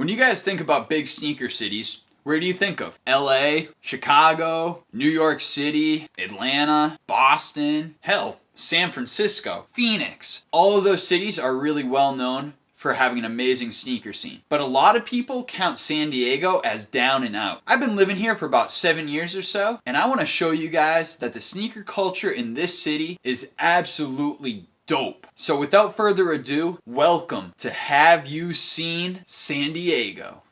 When you guys think about big sneaker cities, where do you think of? LA, Chicago, New York City, Atlanta, Boston, hell, San Francisco, Phoenix. All of those cities are really well known for having an amazing sneaker scene. But a lot of people count San Diego as down and out. I've been living here for about 7 years or so, and I want to show you guys that the sneaker culture in this city is absolutely dope. So without further ado, welcome to Have You Seen San Diego?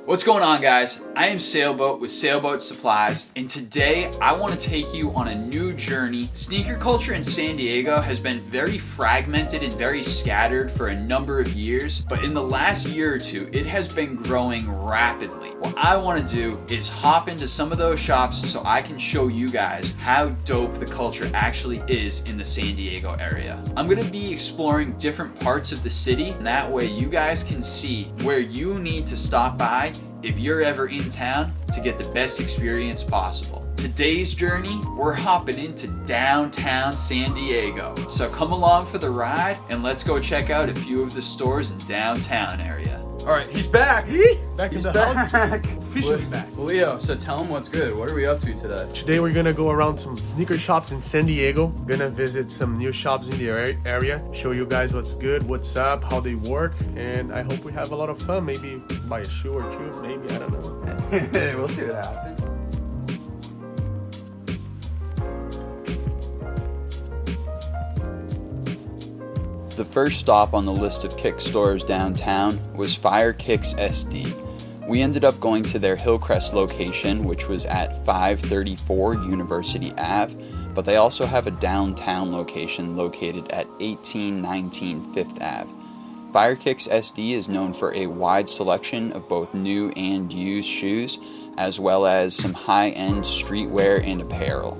What's going on, guys? I am Sailboat with Sailboat Supplies, and today I want to take you on a new journey. Sneaker culture in San Diego has been very fragmented and very scattered for a number of years, but in the last year or two, it has been growing rapidly. What I want to do is hop into some of those shops so I can show you guys how dope the culture actually is in the San Diego area. I'm going to be exploring different parts of the city, and that way you guys can see where you need to stop by if you're ever in town to get the best experience possible. Today's journey, we're hopping into downtown San Diego. So come along for the ride and let's go check out a few of the stores in downtown area. All right, he's back. Back in the house. Officially back. Leo, so tell him what's good. What are we up to today? Today we're gonna go around some sneaker shops in San Diego. We're gonna visit some new shops in the area, show you guys what's good, what's up, how they work, and I hope we have a lot of fun. Maybe buy a shoe or two, maybe, I don't know. We'll see what happens. The first stop on the list of kick stores downtown was FireKicks SD. We ended up going to their Hillcrest location, which was at 534 University Ave, but they also have a downtown location located at 1819 Fifth Ave. FireKicks SD is known for a wide selection of both new and used shoes, as well as some high-end streetwear and apparel.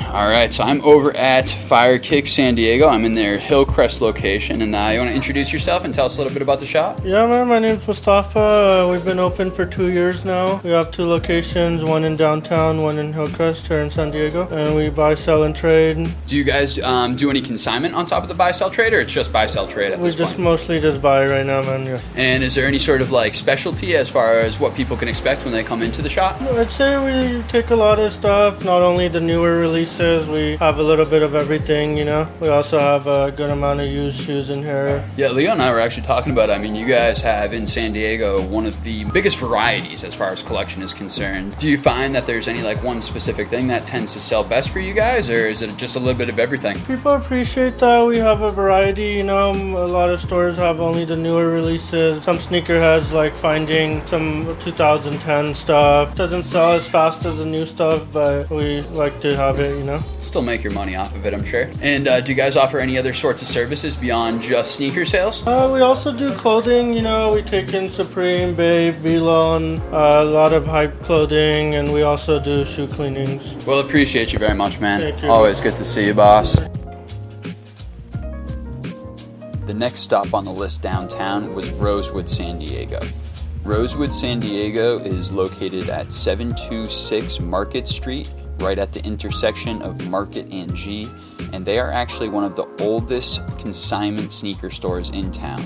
Alright, so I'm over at FireKicks San Diego. I'm in their Hillcrest location, and you want to introduce yourself and tell us a little bit about the shop? Yeah, man, my name's Mustafa. We've been open for 2 years now. We have 2 locations, one in downtown, one in Hillcrest here in San Diego, and we buy, sell, and trade. Do you guys do any consignment on top of the buy, sell, trade, or it's just buy, sell, trade at this point? We mostly just buy right now, man, yeah. And is there any sort of like specialty as far as what people can expect when they come into the shop? I'd say we take a lot of stuff, not only the newer releases, we have a little bit of everything, you know. We also have a good amount of used shoes in here. Yeah, Leo and I were actually talking about it. I mean, you guys have in San Diego one of the biggest varieties as far as collection is concerned. Do you find that there's any like one specific thing that tends to sell best for you guys, or is it just a little bit of everything? People appreciate that we have a variety, you know. A lot of stores have only the newer releases. Some sneakerheads like finding some 2010 stuff. Doesn't sell as fast as the new stuff, but we like to have it, you know. Still make your money off of it, I'm sure. And do you guys offer any other sorts of services beyond just sneaker sales? We also do clothing, you know. We take in Supreme, Babe, Velon, a lot of hype clothing, and we also do shoe cleanings. Well, appreciate you very much, man. Thank you. Always good to see you, boss. The next stop on the list downtown was Rosewood San Diego. Rosewood San Diego is located at 726 Market Street, right at the intersection of Market and G, and they are actually one of the oldest consignment sneaker stores in town.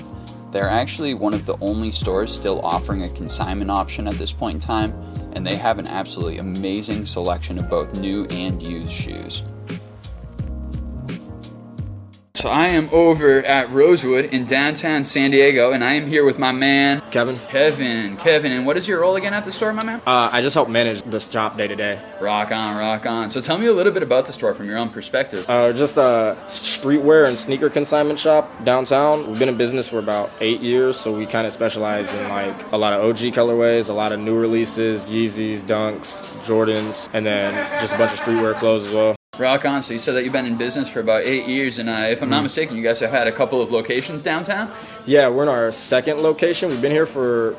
They're actually one of the only stores still offering a consignment option at this point in time, and they have an absolutely amazing selection of both new and used shoes. So I am over at Rosewood in downtown San Diego, and I am here with my man Kevin, and what is your role again at the store, my man? I just help manage the shop day to day. Rock on. So tell me a little bit about the store from your own perspective. Just a streetwear and sneaker consignment shop downtown. We've been in business for about 8 years, so we kind of specialize in like a lot of OG colorways, a lot of new releases, Yeezys, Dunks, Jordans, and then just a bunch of streetwear clothes as well. Rock on. So you said that you've been in business for about 8 years, and if I'm not mistaken, you guys have had a couple of locations downtown? Yeah, we're in our second location. We've been here for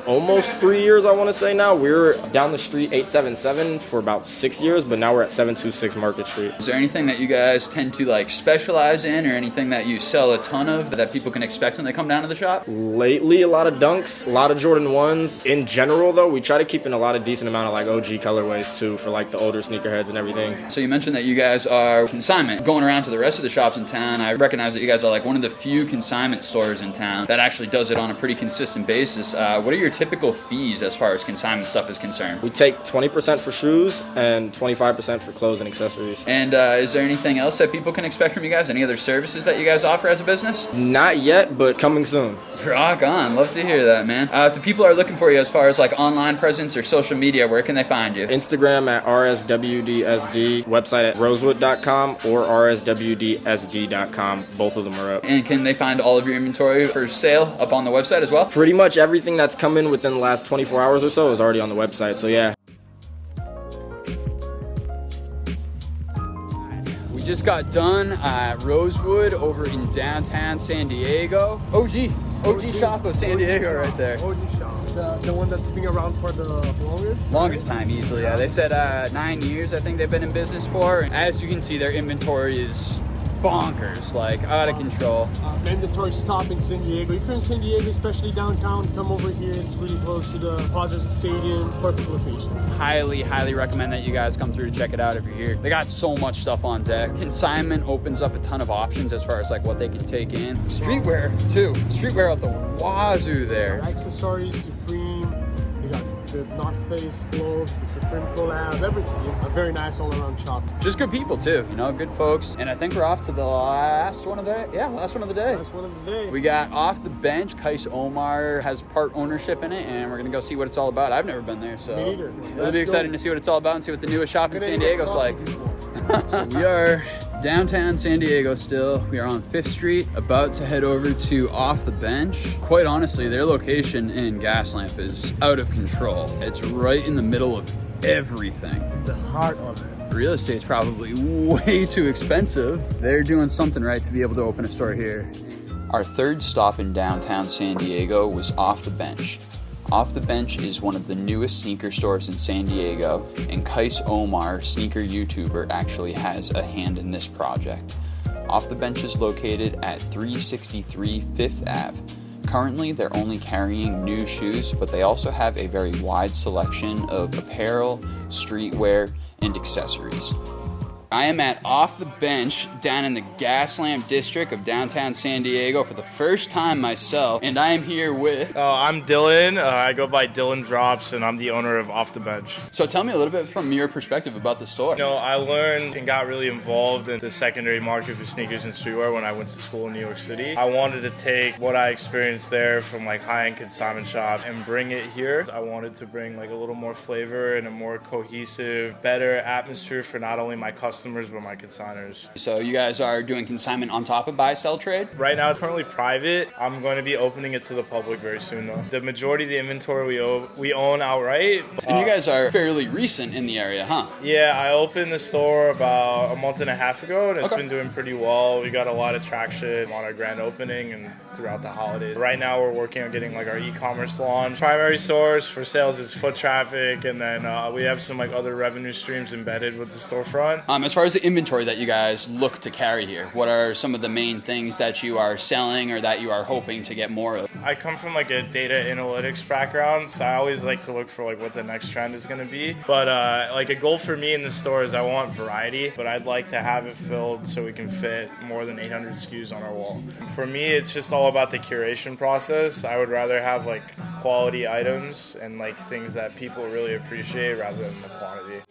almost 3 years, I want to say now. We were down the street 877 for about 6 years, but now we're at 726 Market Street. Is there anything that you guys tend to like specialize in, or anything that you sell a ton of that people can expect when they come down to the shop? Lately, a lot of Dunks, a lot of Jordan 1s. In general, though, we try to keep in a lot of decent amount of like OG colorways too for like the older sneakerheads and everything. So you mentioned that you guys are consignment. Going around to the rest of the shops in town, I recognize that you guys are like one of the few consignment stores in town that actually does it on a pretty consistent basis. What are your typical fees as far as consignment stuff is concerned? We take 20% for shoes and 25% for clothes and accessories. And is there anything else that people can expect from you guys? Any other services that you guys offer as a business? Not yet, but coming soon. Rock on. Love to hear that, man. If the people are looking for you as far as like online presence or social media, where can they find you? Instagram at RSWDSD, website at rosewood.com or RSWDSD.com. Both of them are up. And can they find all of your inventory for sale up on the website as well? Pretty much everything that's come in within the last 24 hours or so is already on the website, so yeah. We just got done at Rosewood over in downtown San Diego. OG shop of San Diego right there. OG shop. The one that's been around for the longest? Longest time, easily, yeah. They said 9 years, I think they've been in business for. And as you can see, their inventory is bonkers, like out of control. Mandatory stop in San Diego. If you're in San Diego, especially downtown, come over here. It's really close to the Padres Stadium. Perfect location. Highly recommend that you guys come through to check it out if you're here. They got so much stuff on deck. Consignment opens up a ton of options as far as like what they can take in. Streetwear too. Streetwear out the wazoo there. Accessories, Supreme. You got the North Face gloves, the Supreme collabs, everything. A very nice all-around shop. Just good people too, you know, good folks. And I think we're off to the last one of the day. Yeah, last one of the day. Last one of the day. We got Off the Bench. Kais Omar has part ownership in it, and we're gonna go see what it's all about. I've never been there, so Me neither. it'll be exciting to see what it's all about and see what the newest shop in San Diego's like. So we are downtown San Diego still. We are on 5th Street, about to head over to Off the Bench. Quite honestly, their location in Gaslamp is out of control. It's right in the middle of everything. The heart of it. Real estate's probably way too expensive. They're doing something right to be able to open a store here. Our third stop in downtown San Diego was Off the Bench. Off the Bench is one of the newest sneaker stores in San Diego, and Kais Omar, sneaker YouTuber, actually has a hand in this project. Off the Bench is located at 363 5th Ave. Currently, they're only carrying new shoes, but they also have a very wide selection of apparel, streetwear, and accessories. I am at Off the Bench down in the Gaslamp district of downtown San Diego for the first time myself, and I am here with... I'm Dylan. I go by Dylan Drops, and I'm the owner of Off the Bench. So tell me a little bit from your perspective about the store. You know, I learned and got really involved in the secondary market for sneakers and streetwear when I went to school in New York City. I wanted to take what I experienced there from like high-end consignment shops and bring it here. I wanted to bring like a little more flavor and a more cohesive, better atmosphere for not only my customers but my consigners. So you guys are doing consignment on top of buy, sell, trade? Right now, it's currently private. I'm going to be opening it to the public very soon though. The majority of the inventory we own outright. And you guys are fairly recent in the area, huh? Yeah, I opened the store about a month and a half ago, and it's been doing pretty well. We got a lot of traction on our grand opening and throughout the holidays. Right now, we're working on getting like our e-commerce launch. Primary source for sales is foot traffic, and then we have some like other revenue streams embedded with the storefront. As far as the inventory that you guys look to carry here, what are some of the main things that you are selling or that you are hoping to get more of? I come from like a data analytics background, so I always like to look for like what the next trend is going to be. But like a goal for me in the store is I want variety, but I'd like to have it filled so we can fit more than 800 SKUs on our wall. For me, it's just all about the curation process. I would rather have like quality items and like things that people really appreciate rather than the quantity.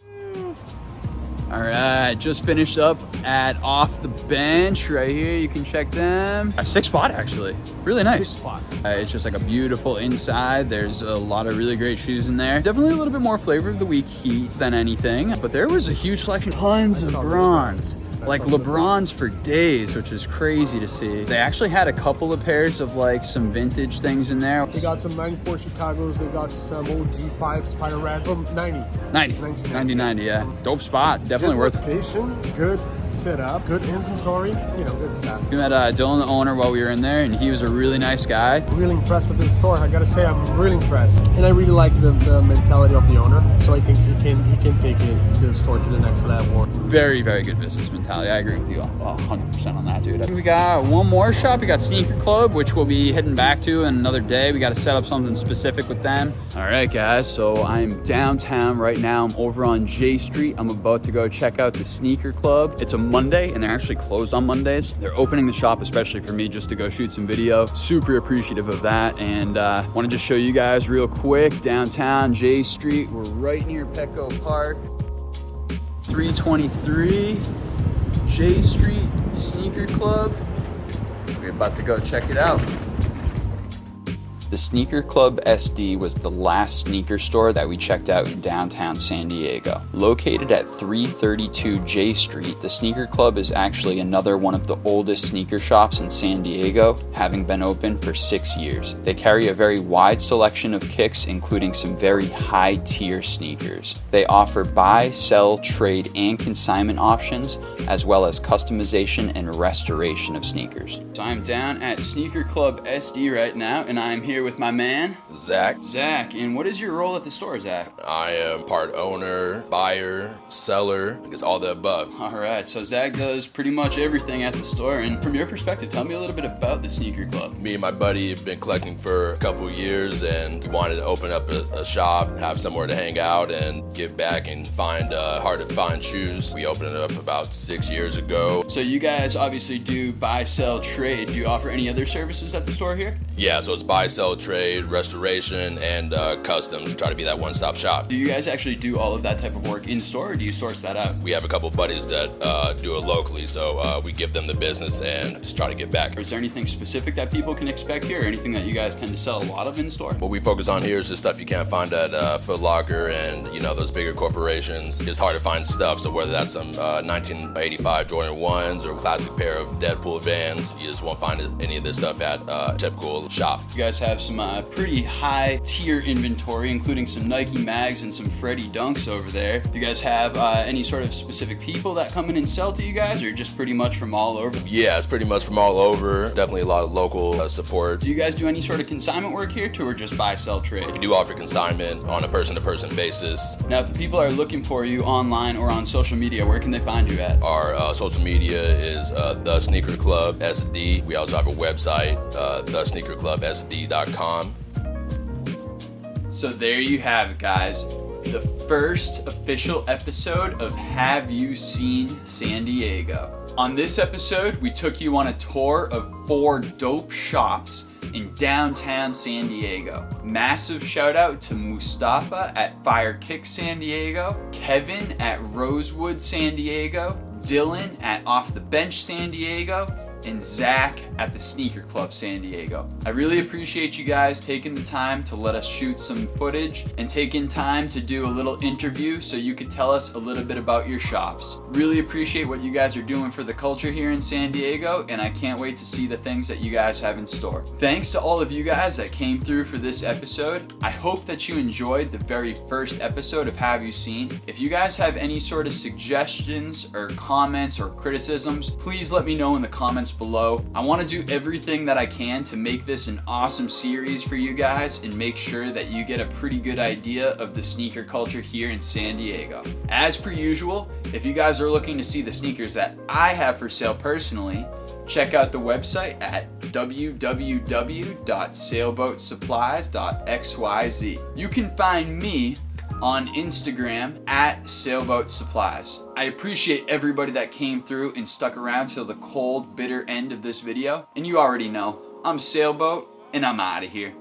All right, just finished up at Off the Bench right here. You can check them. A 6 spot actually, really nice. 6 spot. It's just like a beautiful inside. There's a lot of really great shoes in there. Definitely a little bit more flavor of the week heat than anything, but there was a huge selection, tons of bronze. Like LeBrons for days, which is crazy to see. They actually had a couple of pairs of like some vintage things in there. They got some 94 Chicagos, they got some OG 5s, Fire Red from 90, yeah. Dope spot, definitely good worth it. location, good set up, good inventory, you know, good stuff. We met Dylan, the owner, while we were in there, and he was a really nice guy. Really impressed with this store. I gotta say, I'm really impressed, and I really like the mentality of the owner. So I think he can take the store to the next level. Very, very good business mentality. I agree with you 100% on that, dude. We got one more shop. We got Sneaker Club, which we'll be heading back to in another day. We got to set up something specific with them. All right, guys. So I'm downtown right now. I'm over on J Street. I'm about to go check out the Sneaker Club. It's a Monday, and they're actually closed on Mondays. They're opening the shop especially for me just to go shoot some video. Super appreciative of that, and want to just show you guys real quick downtown J Street. We're right near Petco Park. 323 J Street Sneaker Club. We're about to go check it out. The Sneaker Club SD was the last sneaker store that we checked out in downtown San Diego. Located at 332 J Street, the Sneaker Club is actually another one of the oldest sneaker shops in San Diego, having been open for 6 years. They carry a very wide selection of kicks, including some very high-tier sneakers. They offer buy, sell, trade, and consignment options, as well as customization and restoration of sneakers. So I'm down at Sneaker Club SD right now, and I'm here with my man Zach. Zach, and what is your role at the store, Zach? I am part owner, buyer, seller, I guess all the above. All right, so Zach does pretty much everything at the store, and from your perspective, tell me a little bit about the Sneaker Club. Me and my buddy have been collecting for a couple of years, and we wanted to open up a shop, have somewhere to hang out and give back and find hard to find shoes. We opened it up about 6 years ago. So you guys obviously do buy, sell, trade. Do you offer any other services at the store here? Yeah, so it's buy, sell, trade, restoration, and customs. Try to be that one-stop shop. Do you guys actually do all of that type of work in store, or do you source that out? We have a couple buddies that do it locally, so we give them the business and just try to give back. Is there anything specific that people can expect here, or anything that you guys tend to sell a lot of in store? What we focus on here is the stuff you can't find at Foot Locker and, you know, those bigger corporations. It's hard to find stuff, so whether that's some 1985 Jordan 1s or a classic pair of Deadpool Vans, you just won't find any of this stuff at a typical shop. You guys have some pretty high tier inventory, including some Nike mags and some Freddie Dunks over there. Do you guys have any sort of specific people that come in and sell to you guys, or just pretty much from all over? Yeah, it's pretty much from all over. Definitely a lot of local support. Do you guys do any sort of consignment work here too, or just buy, sell, trade? We do offer consignment on a person-to-person basis. Now, if the people are looking for you online or on social media, where can they find you at? Our social media is The Sneaker Club SD. We also have a website, thesneakerclubsd.com. So there you have it, guys. The first official episode of Have You Seen San Diego? On this episode, we took you on a tour of 4 dope shops in downtown San Diego. Massive shout out to Mustafa at FireKicks San Diego, Kevin at Rosewood San Diego, Dylan at Off the Bench San Diego, and Zach at the Sneaker Club San Diego. I really appreciate you guys taking the time to let us shoot some footage and taking time to do a little interview so you could tell us a little bit about your shops. Really appreciate what you guys are doing for the culture here in San Diego, and I can't wait to see the things that you guys have in store. Thanks to all of you guys that came through for this episode. I hope that you enjoyed the very first episode of Have You Seen? If you guys have any sort of suggestions or comments or criticisms, please let me know in the comments below. I want to do everything that I can to make this an awesome series for you guys and make sure that you get a pretty good idea of the sneaker culture here in San Diego. As per usual, if you guys are looking to see the sneakers that I have for sale personally, check out the website at www.sailboatsupplies.xyz. You can find me on Instagram at Sailboat Supplies. I appreciate everybody that came through and stuck around till the cold, bitter end of this video. And you already know, I'm Sailboat, and I'm out of here.